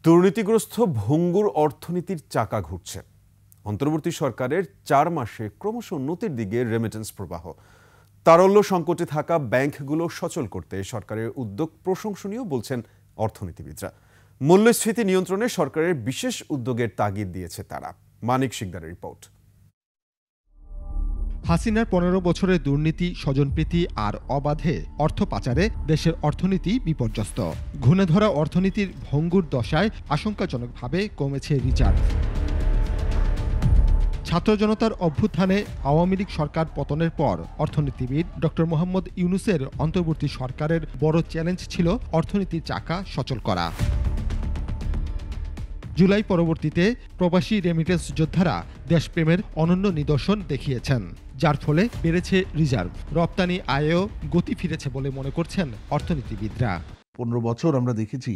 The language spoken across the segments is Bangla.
দুর্নীতিগ্রস্ত ভঙ্গুর অর্থনীতির চাকা ঘুরছে। অন্তর্বর্তী সরকারের 4 মাসে ক্রমশ উন্নতির দিকে রেমিটেন্স প্রবাহ। তারল্য সংকটে থাকা ব্যাংকগুলো সচল করতে সরকারের উদ্যোগ প্রশংসনীয় বলছেন অর্থনীতিবিদরা। মূল্যস্ফীতি নিয়ন্ত্রণে সরকারের বিশেষ উদ্যোগের তাগিদ দিয়েছে তারা। মানিক শিকদারের রিপোর্ট। হাসিনার 15 বছরের দুর্নীতি, স্বজনপ্রীতি আর অবাধে অর্থ পাচারে দেশের অর্থনীতি বিপর্যস্ত। ঘুণে ধরা অর্থনীতির ভঙ্গুর দশায় আশঙ্কাজনকভাবে কমেছে রিজার্ভ। ছাত্র জনতার অভ্যুত্থানে আওয়ামী লীগ সরকার পতনের পর অর্থনীতিবিদ ডক্টর মোহাম্মদ ইউনূসের অন্তর্বর্তী সরকারের বড় চ্যালেঞ্জ ছিল অর্থনীতির চাকা সচল করা। জুলাই পরবর্তীতে প্রবাসী রেমিটেন্স যোদ্ধারা দেশপ্রেমের অনন্য নিদর্শন দেখিয়েছেন, যার ফলে বেড়েছে রিজার্ভ। রপ্তানি আয়েও গতি ফিরেছে বলে মনে করছেন অর্থনীতিবিদরা। 15 বছর আমরা দেখেছি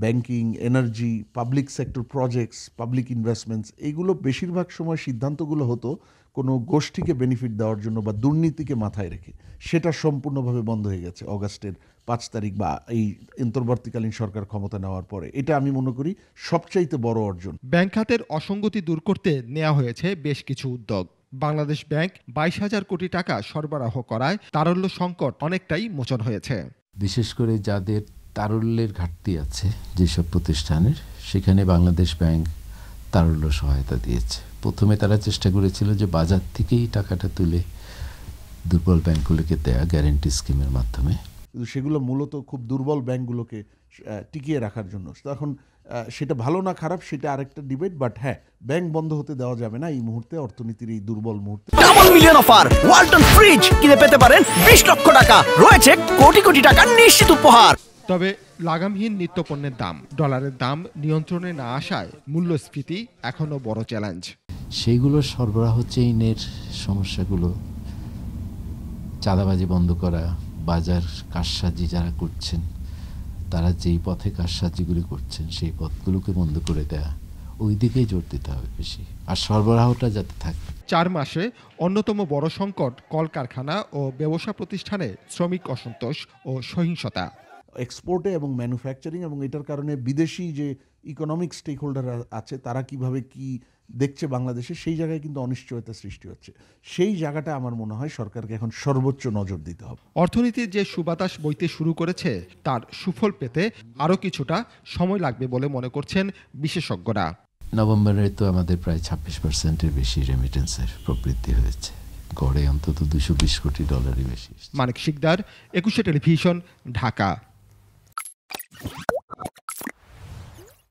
banking, energy, public sector projects, public investments, এইগুলো বেশিরভাগ সময় সিদ্ধান্তগুলো হতো কোনো গোষ্ঠীকে বেনিফিট দেওয়ার জন্য বা দুর্নীতিকে মাথায় রেখে। সেটা সম্পূর্ণভাবে বন্ধ হয়ে গেছে অগাস্টের 5 তারিখ বা এই অন্তর্বর্তীকালীন সরকার ক্ষমতা নেওয়ার পরে। এটা আমি মনে করি সবচাইতে বড় অর্জন। ব্যাংক খাতের অসঙ্গতি দূর করতে নেওয়া হয়েছে বেশ কিছু উদ্যোগ। বাংলাদেশ ব্যাংক 22,000 কোটি টাকা সরবরাহ করায় তারল্য সংকট অনেকটাই মোচন হয়েছে। বিশেষ করে যাদের তারল্যের ঘাটতি আছে যেসব প্রতিষ্ঠানের, সেখানে বাংলাদেশ ব্যাংক তারল্য সহায়তা দিয়েছে। প্রথমে তারা চেষ্টা করেছিল যে বাজার থেকেই টাকাটা তুলে দুর্বল ব্যাংকগুলোকে দেয়া গ্যারান্টি স্কিমের মাধ্যমে। কিন্তু সেগুলো মূলত খুব দুর্বল ব্যাংকগুলোকে টিকিয়ে রাখার জন্য। তখন সেটা ভালো না খারাপ সেটা আরেকটা ডিবেট, বাট হ্যাঁ, ব্যাংক বন্ধ হতে দেওয়া যাবে না এই মুহূর্তে, অর্থনীতির এই দুর্বল মুহূর্তে। Double million offer Walton fridge কিনে পেতে পারেন 20 লক্ষ টাকা, রয়েছে কোটি কোটি টাকার নিশ্চিত উপহার। তবে লাগামহীন নিত্যপণ্যের দাম, ডলারের দাম নিয়ন্ত্রণে না আসায় মূল্যস্ফীতি এখনো বড় চ্যালেঞ্জ। সেইগুলো সরবরাহ চেইনের সমস্যাগুলো, চাঁদাবাজি বন্ধ করা, বাজার কারসাজি যারা করছেন তারা যেই পথে কারসাজিগুলি করছেন সেই পথগুলোকে বন্ধ করে দেয়া, ওই দিকেই জোর দিতে হবে বেশি, আর সরবরাহটা যাতে থাকে। 4 মাসে অন্যতম বড় সংকট কলকারখানা ও ব্যবসা প্রতিষ্ঠানে শ্রমিক অসন্তোষ ও সহিংসতা। এক্সপোর্টে এবং ম্যানুফ্যাকচারিং, এবং এটার কারণে বিদেশি যে ইকোনমিক স্টেক হোল্ডার আছে তারা কিভাবে কি দেখছে বাংলাদেশে, সেই জায়গায় কিন্তু অনিশ্চয়তা সৃষ্টি হচ্ছে। সেই জায়গাটা আমার মনে হয় সরকারকে এখন সর্বোচ্চ নজর দিতে হবে। অর্থনীতির যে সুবাতাস বইতে শুরু করেছে তার সুফল পেতে আরও কিছুটা সময় লাগবে বলে মনে করছেন বিশেষজ্ঞরা। নভেম্বরে তো আমাদের প্রায় 26%-এর বেশি রেমিটেন্সের প্রবৃদ্ধি হয়েছে, গড়ে অন্তত $220 কোটি বেশি। মানিক শিকদার, 21 টেলিভিশন, ঢাকা।